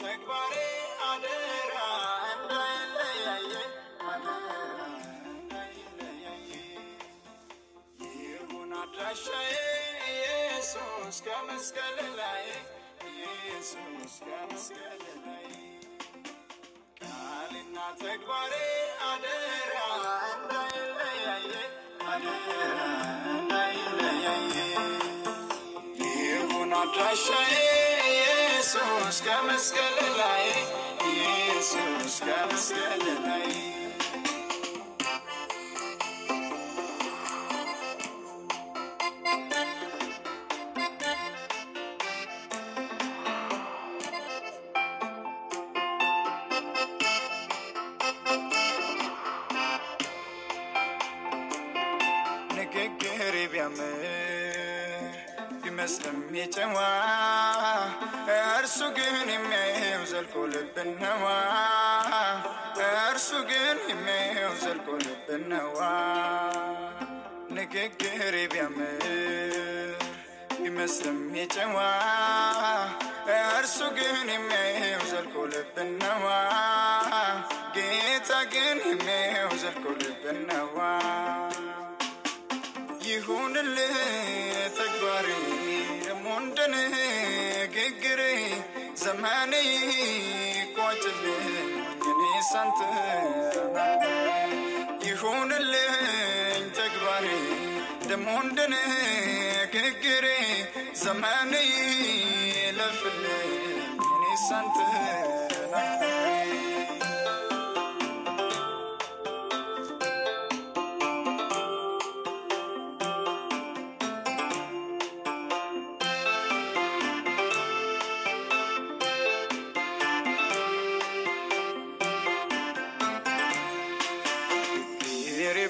ተግባሬ አደራ እንዳይለያየ ይሁን አድራሻዬ ኢየሱስ ከመስቀል ላይ ኢየሱስ ከመስቀል ላይ ቃልና ተግባሬ አደራ እንዳይለያየ ይሁን አድራሻዬ ኢየሱስ ከመስቀል ላይ ኢየሱስ ከመስቀል ላይ ንግግሬ ቢያምር ቢመስልም የጨዋ እርሱ ግን የሚያየው ዘልቆ ልብን ነዋ እርሱ ግን የሚያየው ዘልቆ ልብን ነዋ ንግግሬ ቢያምር ቢመስልም የጨዋ እርሱ ግን የሚያየው ዘልቆ ልብን ነዋ ጌታ ግን የሚያየው ዘልቆ ልብን ነዋ ይሁንልህ ተግባሬ ደሞንደን ግግሬ ዘመኔ ቆጭልህ እኔ ሳንተ ይሁንልህ ተግባሬ ደሞንደን ግግሬ ዘመኔ ለፍልህ እኔ ሳንተ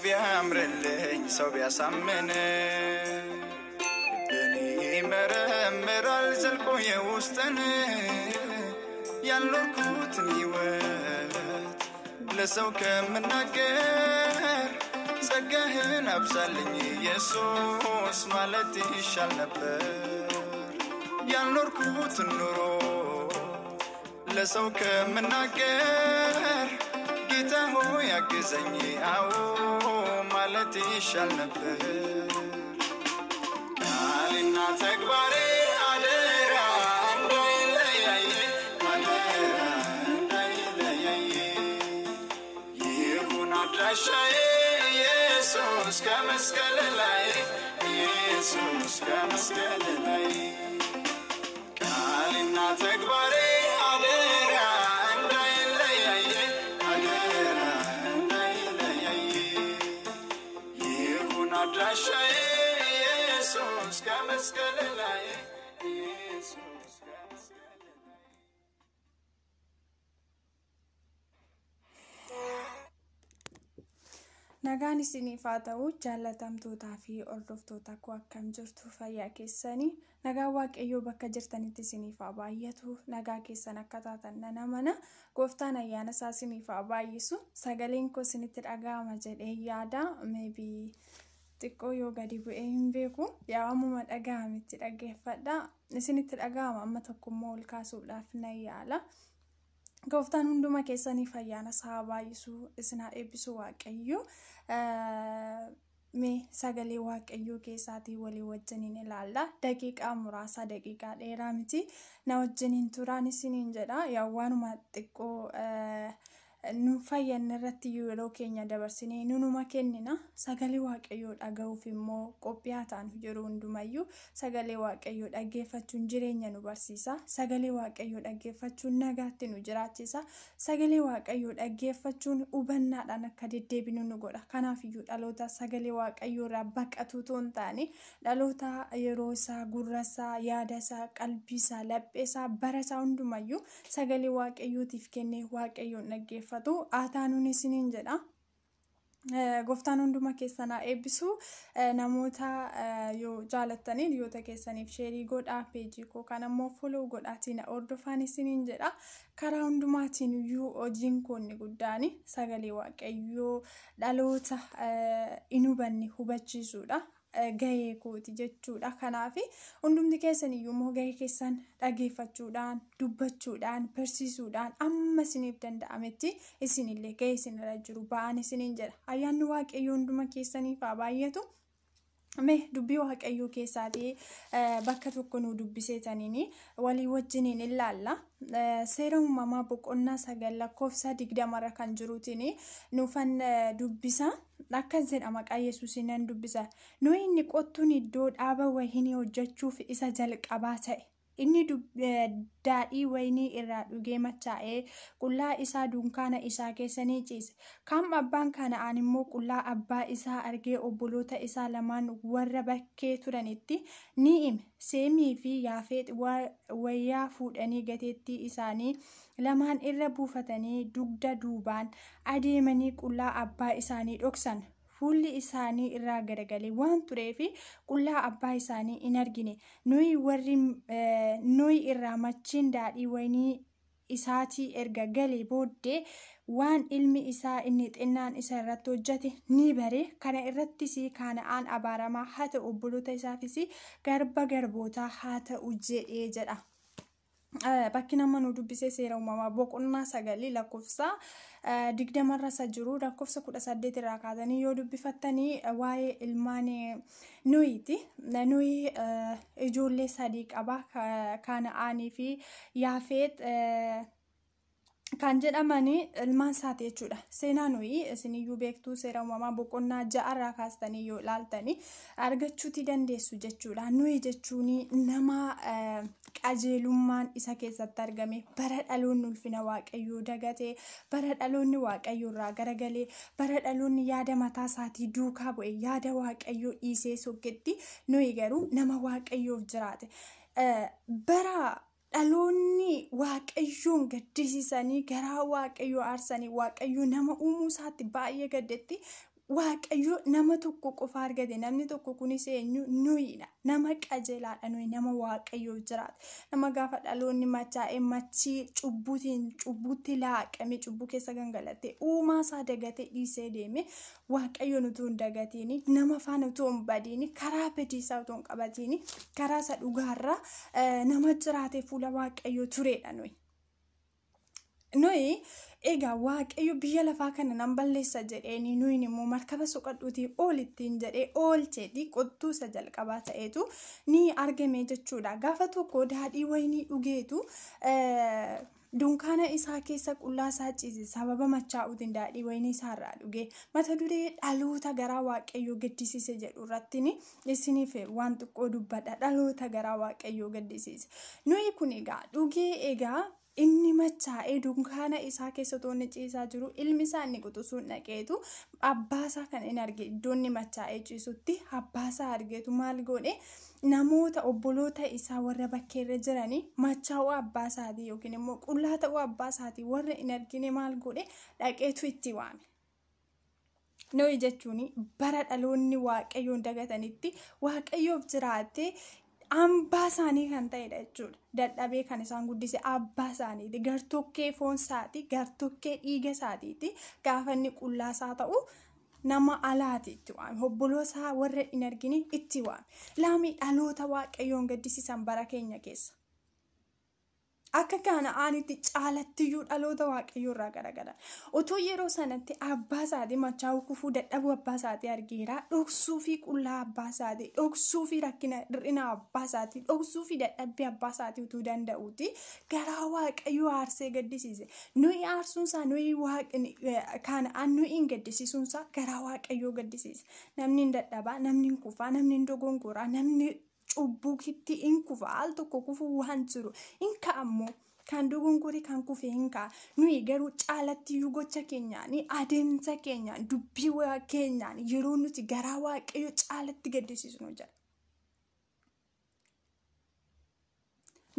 ቢያምርልኝ ሰው ቢያሳምን ልቤን ይመረምራል ዘልቆ የውስጥን ያልኖርኩትን ሕይወት ለሰው ከምናገር ጸጋህን አብዛልኝ ኢየሱስ ማለት ይሻል ነበር ያልኖርኩትን ኑሮ ለሰው ከምናገር ጌታ ሆይ አግዘኝ አዎ ማለት ይሻል ነበር ቃልና ተግባሬ አደራ እንዳይለያየ ይሁን አድራሻዬ ኢየሱስ ከመስቀል ላይ ኢየሱስ ከመስቀል ላይ ቃልና ተግባሬ አደራ እንዳይለያየ አድራሻዬ ኢየሱስ ከመስቀል ላይ ኢየሱስ ከመስቀል ላይ nagaan isiniif haa ta'u jaalatamtootaa fi hordoftoota koo akkam jirtu fayyaa keessanii nagaa waaqayyoo bakka jirtanitti isiniif haa baay'atu nagaa keessan akka taatan nan amana gooftaan ayyaana isaa isiniif haa baay'isu sagaleen koo isinitti dhaga'ama jedhee yaada maybe xiqqoo yoo gadi bu'ee hin beeku yaa'amuma dhaga'ametti dhaggeeffadha isinitti dhaga'ama amma tokkummaa ol kaasuudhaaf nan yaala gooftaan hunduma keessanii ayyaana isaa baay'isu isin haa eebbisu waaqayyo mee sagalee waaqayyoo keessaatii walii wajjiniin ilaalla daqiiqaa muraasa daqiiqaa dheeraa miti na wajjiniin turaan isiniin jedha yaa waanuma xiqqoo nu fayyanne irratti yeroo keenya dabarsinee nunuma kennina sagalee waaqayyoo dhaga'uuf immoo qophii ta'an yeroo hundumayyuu sagalee waaqayyoo dhaggeeffachuun jireenya nu barsiisa sagalee waaqayyoo dhaggeeffachuun nagaatti nu jiraachisa sagalee waaqayyoo dhaggeeffachuun hubannaadhaan akka deddeebinu nu godha kanaafiyyuu dhaloota sagalee waaqayyoo irraa baqatu toon taane dhaloota yeroo isaa gurra isaa yaada isaa qalbii isaa laphee isaa bara isaa hundumayyuu sagalee waaqayyootiif kennee waaqayyoon dhaggeeffatu aataanuun isiniin jedha gooftaan hunduma keessanaa eebbisu namoota yoo jaalattanii dhiyoota keessaniif sheerii godhaa peejii koo kan ammoo follow godhaatiin hordofaa isiniin jedha karaa hundumaatiin iyyuu hojiin koonni guddaani sagalee waaqayyoo dhaloota hin hubanne hubachiisuudha gahee kooti jechuudha. Kanaaf hundumti keessan iyyuu gahee keessan dhageeffachuudhaan, dubbachuudhaan, barsiisuudhaan amma isiniif danda'ametti isinillee gahee isinirra jiru ba'aan isiniin jedha. Ayyaanni waaqayyoo hunduma keessaniif haa baay'atu. Mee dubbii waaqayyoo keessaatii bakka tokko nu dubbiseetaniini walii wajjiniin ilaalla. Seera uumamaa boqonnaa 9 lakkoofsa 20 kan jiruutiin nuufan dubbisa. Akkas jedha maqaa Yesuusiin nan dubbisa. Nohi inni qottuun iddoo dhaabaa waynii hojjechuuf isa jalqabaa ta'e. Inni daadhii waynii irraa dhugee machaa'ee qullaa isaa dunkaana isaa keessa ni ciise. Kan abbaan kana'aan immoo qullaa abbaa isaa argee obboloota isaa lamaan warra bakkee turanitti ni hime. Seemii fi Yaafeet wayyaa fuudhanii gateettii isaanii lamaan irra buufatanii dugda duubaan adeemanii qullaa abbaa isaanii dhoksan. Fuulli isaanii irraa garagalee waan tureefi qullaa abbaa isaanii hin argine. Nohi irraa machiin daadhii waynii isaatii erga galee booddee waan ilmi isaa inni xinnaan isa irratti hojjete ni bare. Kana irrattis kana'aan abaaramaa haa ta'u obboloota isaafis garbootaa haa ta'u jedhee jedha. Bakki nama nu dubbisee seera uumamaa boqonnaa 9 lakkoofsa 20 jiru lakkoofsa 18 irraa kaasanii yoo dubbifattanii waa'ee ilmaan Nohiiti. Nohi ijoollee 3 qaba. Kana'aanii fi Yaafeet kan jedhamanii ilmaan isaati jechuudha. Seenaa Nohi isiniyyuu beektuu seera uumamaa boqonnaa 6 irraa kaastanii yoo ilaaltanii argachuuti dandeessu jechuudha. Nohi jechuun nama qajeelummaan isa keessatti argame, bara dhaloonni ulfina waaqayyoo dagatee, bara dhaloonni waaqayyoo irraa garagalee, bara dhaloonni yaada mataa isaatii duukaa bu'e, yaada waaqayyoo dhiisee sokketti. Nohi garuu nama waaqayyoof jiraate. Bara dhaloonni waaqayyoon gaddisiisanii garaa waaqayyoo aarsanii waaqayyoo nama uumuu isaatti baay'ee gaddetti. Waaqayyoo nama tokko qofa argate. Namni tokko kunis eenyu? Nohidha. Nama qajeelaadha. Nohi nama waaqayyoof jiraate. Nama gaafa dhaloonni machaa'ee machii cubbuutti laaqame cubbuu keessa gangalatte uumaa isaa dagatee dhiisee deeme waaqayyoon utuu hin dagatiin nama faana utuu hin badiin karaa badiisaa utuu hin qabatiin karaa isa dhugaarra nama jiraate fuula waaqayyoo turedha Nohi. Nohi egaa waaqayyo biyya lafaa kana nan balleessa jedheeni Nohin immoo markaba soqadhuutii oolittiin jedhee oolcheeti qottuu isa jalqabaa ta'eetu ni argame jechuudha. Gaafa tokko daadhii waynii dhugeetu dunkaana isaa keessa qullaa isaa ciise. Sababa machaa'uutiin daadhii waynii isaarraa dhugee mata duree dhaloota garaa waaqayyoo gaddisiise jedhu irratti isiniif waan xiqqoo dubbadha. Dhaloota garaa waaqayyoo gaddisiise. Nohi kun egaa dhugee egaa inni machaa'ee dunkaana isaa keessa toonni ciisaa jiru. Ilmi isaa inni quxisuun dhaqeetu abbaasaa kan inni arge iddoo inni machaa'ee ciisutti abbaasaa argeetu maal godhe? Namoota obboloota isaa warra bakkeerra jiranii machaa'uu abbaasaatii yookiin immoo qullaa ta'uu abbaasaatii warra hin argine maal godhe? Dhaqeetu itti waame. Nohi jechuun bara dhaloonni waaqayyoon dagatanitti waaqayyoof jiraate abbaa isaanii kan ta'edha jechuudha. Dadhabee kan isaan guddise abbaa isaaniiti. Gartokkee foon isaati, gartokkee dhiiga isaatiiti. Gaafa inni qullaa isaa ta'u nama alaati itti waame. Obboloota warra hin argine itti waame. Laamii dhaloota waaqayyoon gaddisiisan bara keenya keessa. Akka kana'aanitti caalattiyyuu dhaloota waaqayyoo irraa garagalan. Otoo yeroo sanatti abbaa isaatii machaa'uu kufuu dadhabuu abbaa isaatii argeera. Dhoksuu fi qullaa abbaa isaatii, dhoksuu fi rakkina hir'ina abbaa isaatii, dhoksuu fi dadhabbii abbaa isaatii utuu danda'uuti garaa waaqayyoo aarsee gaddisiise. Nohi aarsuunsaa kana'aan Nohiin gaddisiisuunsaa garaa waaqayyoo gaddisiise. Namni hin dadhabaa, namni hin kufaa, namni hin dogongoraa, namni cubbukitti in kufa al tokko kufu waan jiru inka ammoo kan dogongori kan kufe inka Nohi garuu caalatti gocha keenyaani adeemsa keenyaan dubbii keenyaan yeroo nuti garaa waaqayyo caalatti gaddisiisnu jira.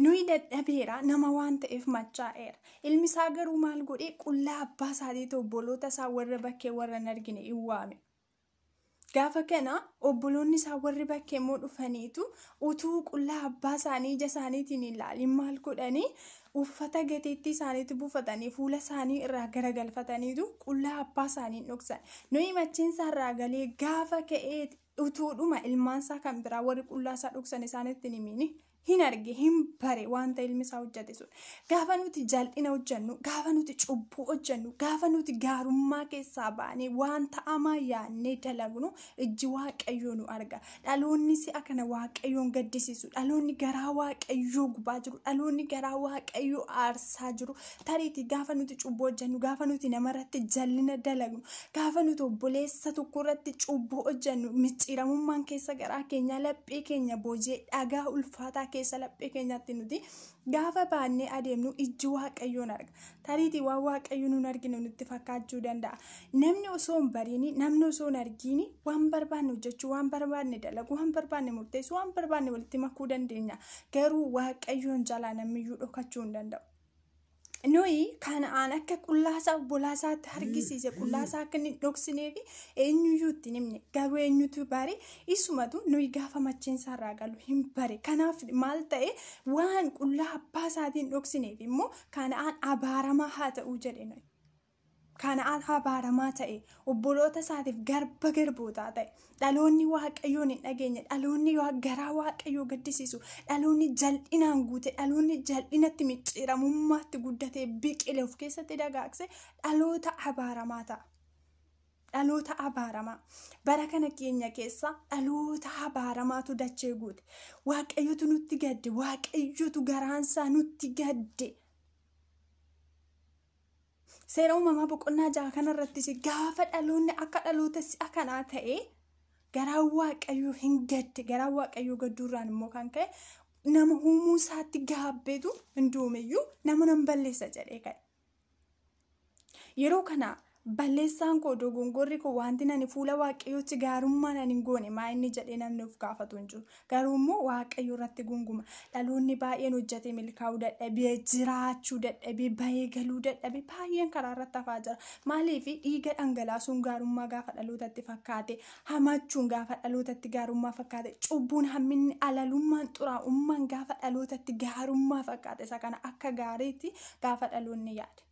Nohi dadhabeera nama waan ta'eef machaa'eera. Ilmi isaa garuu maal godhee qullaa abbaa isaatii obboloota isaa warra bakkee warra hin argine hin waame. Gaafa kana obboloonni isaa warri bakkee immoo dhufaniitu utuu qullaa abbaa isaanii ija isaaniitiin ilaalin maal godhanii uffata gateettii isaaniitti buufatanii fuula isaanii irraa garagalfataniitu qullaa abbaa isaanii dhoksan. Nohi machiinsa irraa galee gaafa ka'ee utuudhuma ilmaansaa kan biraa warri qullaa isaa dhoksan isaaniitti himini. Hin arge hin bare wanta ilmi isaa hojjete sun. Gaafa nuti jal'ina hojjennu, gaafa nuti cubbuu hojjennu, gaafa nuti gaarummaa keessaa baanee wanta hamaa yaannee dalagnu ijji waaqayyoo nu arga. Dhaloonni si'a kana waaqayyoon gaddisiisu, dhaloonni garaa waaqayyoo gubaa jiru, dhaloonni garaa waaqayyoo aarsaa jiru. Tariitii gaafa nuti cubbuu hojjennu, gaafa nuti namarratti jal'ina dalagnu, gaafa nuti obboleessa tokko irratti cubbuu hojjennu, micciiramummaan keessa garaa keenya laphee keenya boojee dhagaa ulfaataa keessa laphee keenyaatti nuti gaafa baannee adeemnu ijji waaqayyoon arga. Tariitii waan waaqayyoon nun arginu nutti fakkaachuu danda'a. Namni osoo hin bariini, namni osoo hin argiini waan barbaanne hojjechuu, waan barbaanne dalagu, waan barbaanne murteessu, waan barbaanne walitti makuu dandeenya. Garuu waaqayyoon jalaa namiyyuu dhokachuu hin danda'u. Nohi kanaan akka qullaasaa obbolaasaatti hargisiise, qullaasaa akka inni dhoksinee fi eenyuyyuu itti himne. Garuu eenyutu bare isumatu Nohi gaafa machiinsaa irraa galu hin bare. Kanaaf maal ta'e waan qullaa abbaa isaatiin dhoksineef immoo kanaan abaaramaa haa ta'uu jedhe Nohi. Kanaan abaaramaa ta'e obboloota isaatiif garba garbootaa ta'e dhaloonni waaqayyoon hin dhageenye, dhaloonni garaa waaqayyoo gaddisiisu, dhaloonni jal'inaan guute, dhaloonni jal'inatti micciiramummaatti guddatee biqile of keessatti dagaagse dhaloota abaaramaa ta'a. Dhaloota abaaramaa bara kana keenya keessa dhaloota abaaramaatu dachee guute. Waaqayyotu nutti gadde, waaqayyotu garaansaa nutti gadde. Seera uumamaa boqonnaa 6 kanarrattis gaafa dhaloonni akka dhaloota si'a kanaa ta'e garaa waaqayyoo hin gadde. Garaa waaqayyoo gadduurraan immoo kan ka'e nama uumuu isaatti gaabbeetu hin duumeyyuu nama nan balleessa jedhee ka'e. Yeroo kana balleessaan koo dogongorri koo wanti nani fuula waaqayyootti gaarummaa nan hin goone maa inni jedhee namni of gaafatu hin jiru. Garuu immoo waaqayyo irratti gunguma. Dhaloonni baay'een hojjetee milkaa'uu dadhabee, jiraachuu dadhabee, bahee galuu dadhabee baay'een karaa irratti hafaa jira. Maaliif dhiiga dhangalaasuun gaarummaa gaafa dhalootatti fakkaate, hamachuun gaafa dhalootatti gaarummaa fakkaate, cubbuun hamminni alalummaan xuraa'ummaan gaafa dhalootatti gaarummaa fakkaate isa kana akka gaariitti gaafa dhaloonni yaade.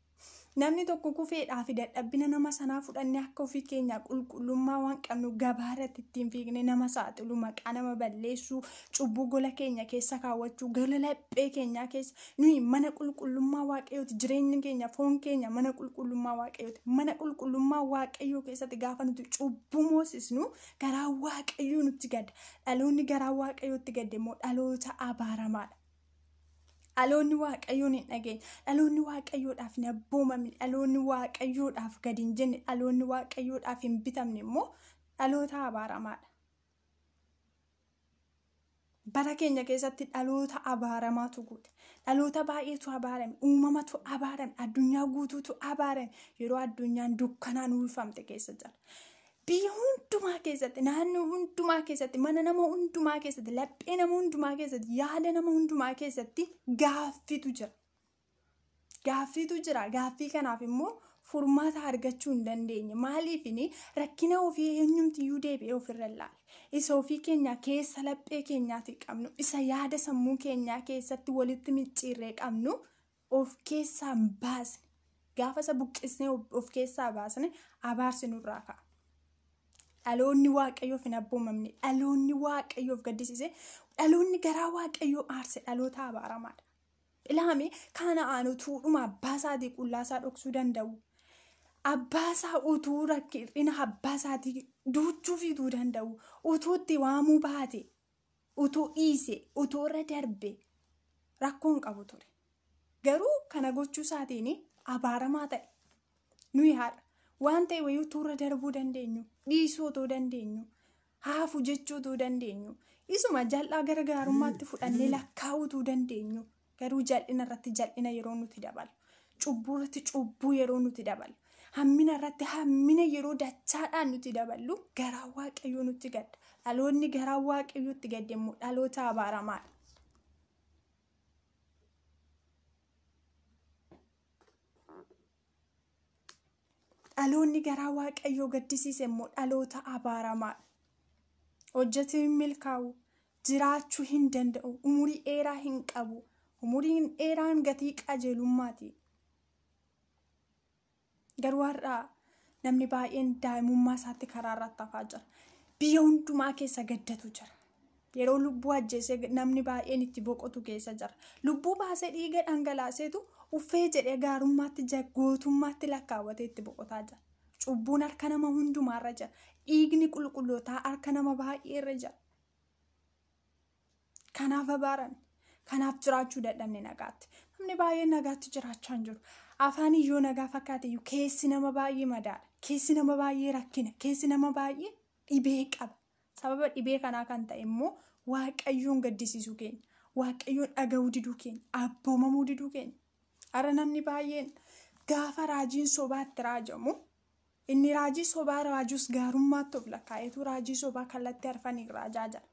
Namni tokko kufeedhaa fi dadhabbina nama sanaa fudhannee akka ofii keenya qulqullummaa waan qabnu gabaarratti ittiin fiigne nama saaxilu, maqaa nama balleessuu, cubbuu gola keenya keessa kaawwachuu, gola laphee keenyaa keessa nuyi mana qulqullummaa waaqayyooti, jireenyi keenya, foon keenya mana qulqullummaa waaqayyooti. Mana qulqullummaa waaqayyoo keessatti gaafa nuti cubbuu moosisnu garaa waaqayyoo nutti gadda. Dhaloonni garaa waaqayyootti gadde immoo dhaloota abaaramaadha. Dhaloonni waaqayyoon hin dhageenye, dhaloonni waaqayyoodhaaf hin abboomamne, dhaloonni waaqayyoodhaaf gadi hin jenne, dhaloonni waaqayyoodhaaf hin bitamne immoo dhaloota abaaramaadha. Bara keenya keessatti dhaloota abaaramaatu guute. Dhaloota baay'eetu abaarame, uumamatu abaarame, addunyaa guutuutu abaarame. Yeroo addunyaan dukkanaan uwwifamte keessa jira. Biyya hundumaa keessatti, naannoo hundumaa keessatti, mana nama hundumaa keessatti, laphee nama hundumaa keessatti, yaada nama hundumaa keessatti gaaffiitu jira. Gaaffiitu jira. Gaaffii kanaaf immoo furmaata argachuu hin dandeenye. Maaliifini rakkina ofii eenyumtiyyuu deebi'ee ofirra ilaali. Isa ofii keenya keessa laphee keenyaatti qabnu, isa yaada sammuu keenyaa keessatti walitti micciirree qabnu of keessaa baasne. Gaafa isa buqqisnee of keessaa baasne abaarsi nurraa ka'a. Dhaloonni waaqayyoof hin abboomamne, dhaloonni waaqayyoof gaddisiise, dhaloonni garaa waaqayyoo aarse dhaloota abaaramaadha. Ilaame kana aanutuu dhuma abbaa isaatii qullaasaa dhoksuu danda'u. Abbaa isaa utuu rakkina abbaa isaatii duuchuu fiiduu danda'u. Utuu itti waamuu baate, utuu dhiise, utuu irra darbe rakkoon qabu ture. Garuu kana gochuu isaatiin abaaramaa ta'e. Nuyi haadha. Waan ta'e wayii utuu irra darbuu dandeenyu, dhiisuu otoo dandeenyu, haafuu jechuu otoo dandeenyu, isuma jal'aa gara gaarummaatti fudhannee lakkaa'uutuu dandeenyu. Garuu jal'ina irratti jal'ina yeroo nuti dabalu, cubbuu irratti cubbuu yeroo nuti dabalu, hammina irratti hammina yeroo dachaadhaan nuti daballu garaa waaqayyoo nutti gadda. Dhaloonni garaa waaqayyootti gadde immoo dhaloota abaaramaadha. dhaloonni garaa waaqayyoo gaddisiise immoo dhaloota abaaramaa. Hojjetee hin milkaa'u, jiraachuu hin danda'u, umurii dheeraa hin qabu. Umuriin dheeraan gatii qajeelummaati. Garuu har'a namni baay'een daa'imummaa isaatti karaa irratti hafaa jira. Biyya hundumaa keessa gaddatu jira. Yeroo lubbuu ajjeesee namni baay'een itti boqotu keessa jira. Lubbuu baasee dhiiga dhangalaaseetu uffee jedhee gaarummaatti gootummaatti lakkaawwatee itti boqotaa jira. Cubbuun harka nama hundumaarra jira. Dhiigni qulqullootaa harka nama baay'eerra jira. Kanaaf abaaran. Kanaaf jiraachuu dadhabne nagaatti. Namni baay'een nagaatti jiraachaa hin jiru. Afaan iyyoo nagaa fakkaate iyyuu keessi nama baay'ee madaala. Keessi nama baay'ee rakkina. Keessi nama baay'ee dhibee qaba. Sababa dhibee kanaa kan ta'e immoo waaqayyoon gaddisiisuu keenya. Waaqayyoon dhaga'uu diduu keenya. Abboomamuu diduu keenya. Har'a namni baay'een gaafa raajiin sobaatti raajamu inni raajii sobaa raajus gaarummaatti of lakkaa'eetu raajii sobaa kallattii arfanii raajaa jira.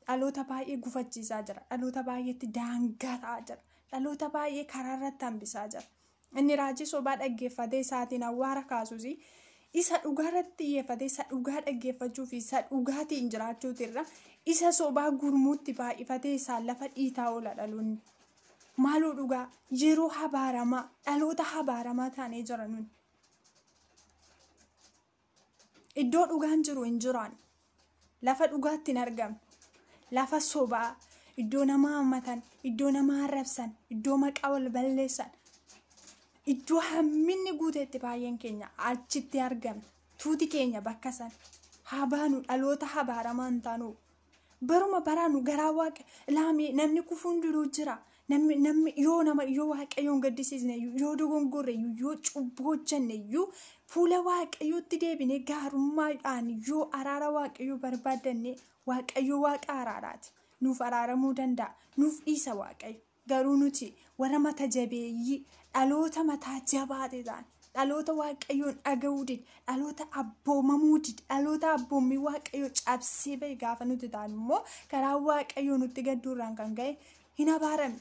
Dhaloota baay'ee gufachiisaa jira. Dhaloota baay'eetti daangaa ta'aa jira. Dhaloota baay'ee karaa irratti hambisaa jira. Inni raajii sobaa dhaggeeffatee isaatiin awwaara kaasuusi isa dhugaa irratti xiyyeeffatee isa dhugaa dhaggeeffachuu fi isa dhugaatiin jiraachuutirra isa sobaa gurmuutti baay'ifatee isaan lafa dhiitaa oola dhaloonni. Maaloo dhugaa yeroo habaaramaa dhaloota habaaramaa taanee jira nuni. Iddoo dhugaan jiru hin jiraan. Lafa dhugaatti hin argamne. Lafa sobaa, iddoo nama hammatan, iddoo nama arrabsan, iddoo maqaa wal balleessan, iddoo hamminni guuteetti baay'een keenya achitti argamne. Tuuti keenya bakka san habaanu dhaloota habaaramaa hin taanu. Baruma baraanu garaa waaqa laamee namni kufuun duruu jira. Namni yoo waaqayyoon gaddisiisne yoo dogongorre yoo cubbuu hojjenne fuula waaqayyootti deebine gaarummaadhaan yoo araara waaqayyoo barbaadanne waaqayyoo waaqa araaraati. Nuuf araaramuu danda'a. Nuuf dhiisa waaqayyo. Garuu nuti warra mata jabeeyyii dhaloota mataa jabaate ta'an dhaloota waaqayyoon dhaga'uu dide dhaloota abboomamuu dide dhaloota abboommii waaqayyoo cabsee bahe gaafa nuti ta'an immoo karaa waaqayyoo nutti gadduurraan kan ga'e hin abaaramne.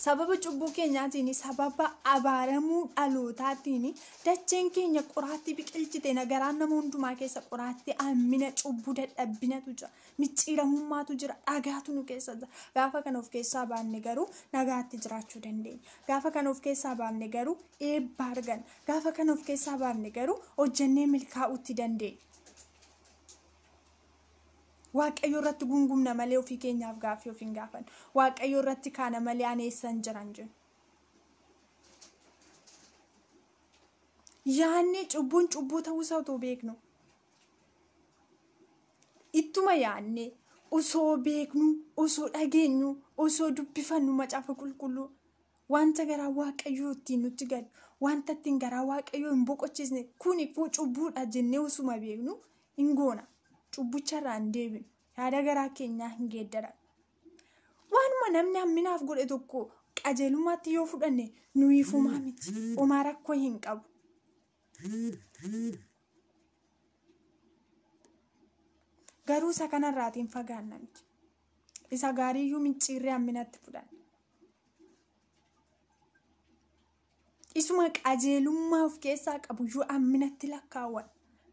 Sababa cubbuu keenyaatiin sababa abaaramuu dhalootaatiin dacheen keenya qoraatti biqilchite nagaraan nama hundumaa keessa qoraatti hammina cubbuu dadhabbinatu jira. Micciiramummaatu jira. Dhagaatu nu keessa jira. Gaafa kana of keessaa baafne garuu nagaatti jiraachuu dandeenya. Gaafa kana of keessaa baafne garuu eebba arganna. Gaafa kana of keessaa baafne garuu hojjennee milkaa'uutti dandeenya. Waaqayyo irratti gungumna malee ofii keenyaaf gaaffii of hin gaafannu. Waaqayyo irratti kaana malee aneessan jiran jiru. Yaanni cubbuun cubbuu ta'uusaa otoo beeknu. Ittuma yaanne osoo beeknu, osoo dhageenyu, osoo dubbifannu macaafa qulqulluu wanta garaa waaqayyoo ittiin nutti gadu, wanta ittiin garaa waaqayyoo hin boqochiisne kuni cubbuudha jennee osuma beeknu hin goona. Cubbicharraa hin deebinu. Yaada garaa keenyaa hin geeddaran. Waanuma namni hamminaaf godhe tokko qajeelummaatti yoo fudhanne nuyi fumaa miti. Homaa rakkoo hin qabu. Garuu isa kanarraatiin fagaanna miti. Isa gaariiyyuu micciirree hamminatti fudhanna. Isuma qajeelummaa of keessaa qabu yoo hamminatti lakkaawwan.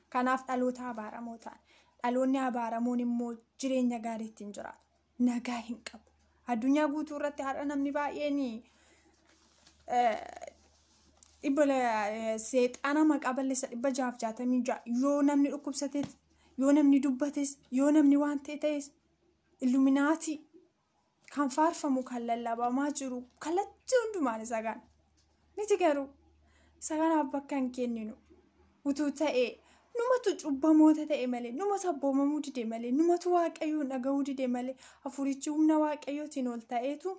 Kanaaf dhaloota abaaramoo ta'an. Dhaloonni abaaramoon immoo jireenya gaarii ittiin jiraatu. Nagaa hin qabu. Addunyaa guutuu irratti har'a namni baay'een seexana maqaa balleessa 666 yoo namni dhukkubsatees, yoo namni dubbates, yoo namni waan ta'es illuminaatii kan faarfamu kan lallabamaa jiru kallattii hundumaan isa gana. Miti garuu isa kanaaf bakka hin kenninu. Utuu ta'ee numatu cubbamoota ta'e malee, numatu abboomamuu dide malee, numatu waaqayyoon dhaga'uu dide malee, hafuurichi humna waaqayyootiin ol ta'eetu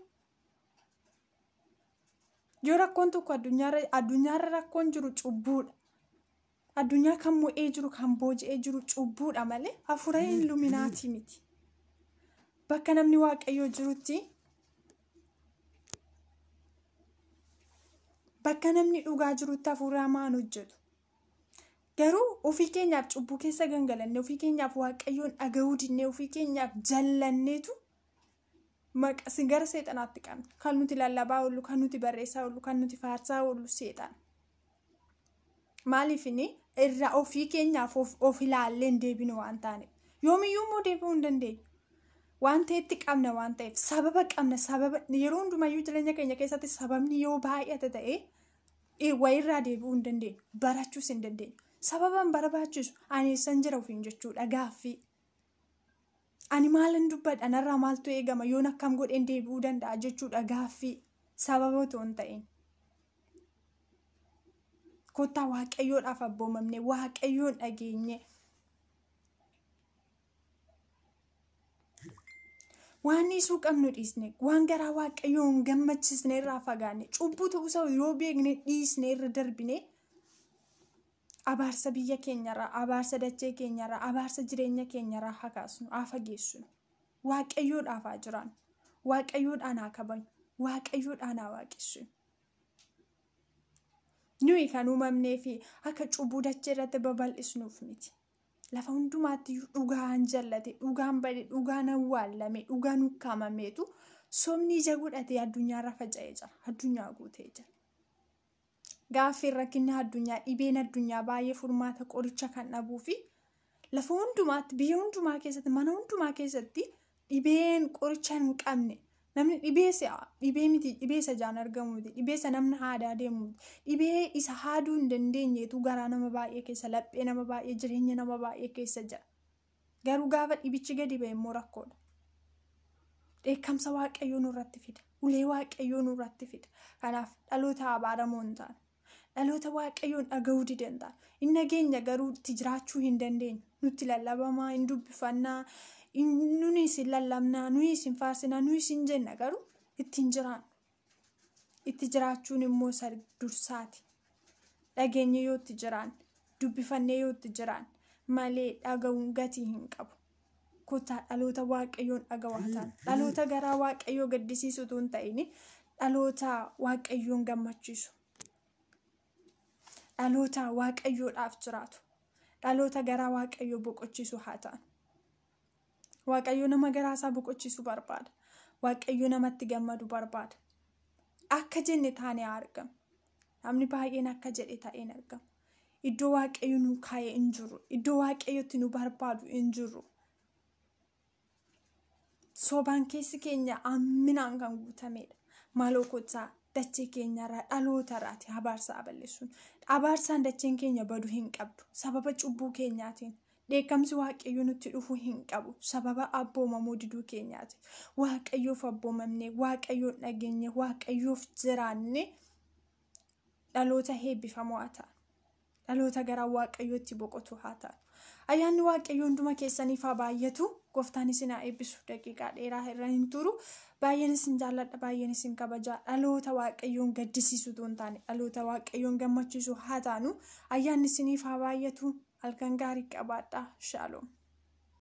yoo rakkoon tokko addunyaarra rakkoon jiru cubbuudha. Addunyaa kan mo'ee jiru kan booji'ee jiru cubbuudha malee hafuura illuminaatii miti. Bakka namni waaqayyoo jirutti bakka namni dhugaa jirutti hafuura hamaan hojjetu. Garuu ofii keenyaaf cubbuu keessa gangalanne, ofii keenyaaf waaqayyoon dhaga'uu didnee, ofii keenyaaf jallanneetu gara seexanaatti qabna. Kan nuti lallabaa oollu, kan nuti barreessaa oollu, kan nuti faarsaa oollu seexana. Maaliifini irra ofii keenyaaf of ilaallee hin deebinu waan taaneef. Yoomiyyuu immoo deebi'uu hin dandeenyu. Waan ta'etti qabna waan ta'eef sababa qabna sababa yeroo hundumayyuu jireenya keenya keessatti sababni yoo baay'ate ta'ee wayirraa deebi'uu hin dandeenyu. Barachuus hin dandeenyu. Sababaan barbaachisu ani eessan jira ofiin jechuudha gaaffii. Ani maalan dubbadha narraa maaltu eegama yoon akkam godheen deebi'uu danda'a jechuudha gaaffii sababa otoo hin ta'in. Kottaa waaqayyoodhaaf abboomamne waaqayyoon dhageenye. Waan isuu qabnu dhiisne waan garaa waaqayyoon gammachiisne irraa fagaanne cubbuu ta'uusaa yoo beekne dhiisne irra darbine abaarsa biyya keenyarraa abaarsa dachee keenyarraa abaarsa jireenya keenyarraa hakaasnu haa fageessinu waaqayyoodhaaf haa jiraannu waaqayyoodhaan haa kabajnu waaqayyoodhaan haa waaqessinu. Nuyi kan uumamnee fi akka cubbuu dachee irratti babal'isnuuf miti. Lafa hundumaatti dhugaan jallate, dhugaan bade, dhugaan awwaalame, dhugaan ukkaamameetu somni ija godhatee addunyaarra faca'ee jira. Addunyaa guutee jira. Gaaffii rakkinni addunyaa, dhibeen addunyaa baay'ee furmaata qoricha kan dhabuu fi lafa hundumaatti, biyya hundumaa keessatti, mana hundumaa keessatti dhibeen qoricha hin qabne. Namni dhibee miti, dhibee isa jaan argamu miti, dhibee isa namni haadaa deemu miti, dhibee isa haaduu hin dandeenyeetu garaa nama baay'ee keessa, laphee nama baay'ee, jireenya nama baay'ee keessa jira. Garuu gaafa dhibichi gadi ba'e immoo rakkoodha. Dheekkamsa waaqayyoo nurratti fida, ulee waaqayyoo nurratti fida. Kanaaf dhaloota abaaramoo hin taane, dhaloota waaqayyoon dhaga'uu didan taane. Inni nageenya garuu itti jiraachuu hin dandeenyu. Nutti lallabamaa, hin dubbifannaa. Nuni isin lallabnaa, nuni isin faarsinaa, nuni isin jenna garuu ittiin jiraannu. Itti jiraachuun immoo isa dursaati. Dhageenye yoo itti jiraanne, dubbifannee yoo itti jiraanne malee dhaga'uun gatii hin qabu. Kottaa dhaloota waaqayyoon dhaga'aa ta'an. Dhaloota garaa waaqayyoo gaddisiisu utuu hin ta'in dhaloota waaqayyoon gammachiisu. Dhaloota waaqayyoodhaaf jiraatu. Dhaloota garaa waaqayyoo boqochiisu haa ta'an. Waaqayyo nama garaasaa boqochiisu barbaada. Waaqayyo namatti gammadu barbaada. Akka jenne taanee argama. Namni baay'een akka jedhe ta'een argama. Iddoo waaqayyo nu kaa'ee hin jiru. Iddoo waaqayyotti nu barbaadu hin jiru. Sobaan keessi keenya amminaan kan guutamedha. Maaloo kottaa dachee keenyarraa dhalootarraati abaarsa balleessuun. Abaarsaan dacheen keenya badu hin qabdu. Sababa cubbuu keenyaatiin. Dheekkamsi waaqayyoo nutti dhufu hin qabu sababa abboomamuu diduu keenyaati. Waaqayyoof abboomamne, waaqayyoon dhageenye, waaqayyoof jiraanne dhaloota heebbifamoo haa ta'an. Dhaloota garaa waaqayyootti boqotu haa ta'an. Ayyaanni waaqayyoo hunduma keessaniif haa baay'atu. Gooftaan isin haa eebbisu. Daqiiqaa dheeraa irra hin turu. Baay'een isin jaalladha, baay'een isin kabajaa. Dhaloota waaqayyoon gaddisiisu utuu hin taane, dhaloota waaqayyoon gammachiisu haa taanu. Ayyaanni isiniif haa baay'atu. Halkan gaarii qabaadhaa. Shaaloom.